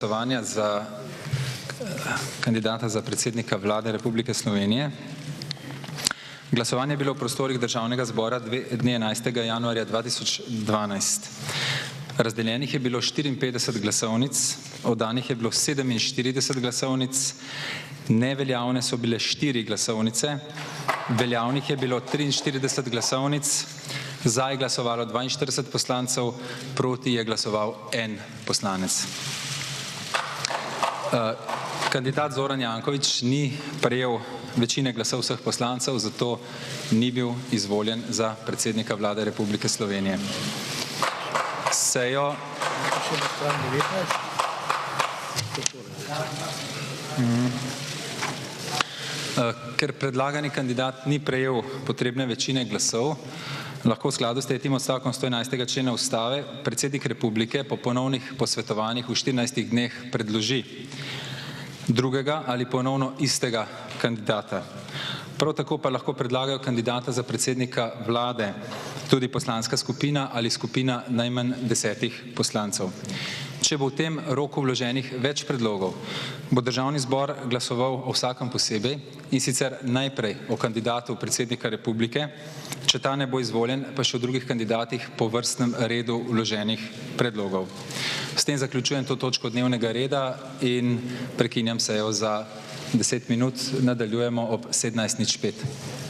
Glasovanja za kandidata za predsednika Vlade Republike Slovenije. Glasovanje je bilo v prostorih Državnega zbora dne 11. januarja 2012. Razdeljenih je bilo 54 glasovnic, oddanih je bilo 47 glasovnic, neveljavne so bile 4 glasovnice, veljavnih je bilo 43 glasovnic, za je glasovalo 42 poslancev, proti je glasoval 1 poslanec. Kandidat Zoran Janković ni prejel večine glasov vseh poslancev, zato ni bil izvoljen za predsednika Vlade Republike Slovenije. Sejo Ker predlagani kandidat ni prejel potrebne večine glasov, lahko v skladu s tretjim odstavkom 111. člena Ustave predsednik Republike po ponovnih posvetovanjih v 14 dneh predloži drugega ali ponovno istega kandidata. Prav tako pa lahko predlagajo kandidata za predsednika Vlade tudi poslanska skupina ali skupina najmanj 10 poslancev. Če bo v tem roku vloženih več predlogov, bo Državni zbor glasoval o vsakem posebej, in sicer najprej o kandidatu predsednika Republike, če ta ne bo izvoljen, pa še o drugih kandidatih po vrstnem redu vloženih predlogov. S tem zaključujem to točko dnevnega reda in prekinjam sejo za 10 minut, nadaljujemo ob 17:05.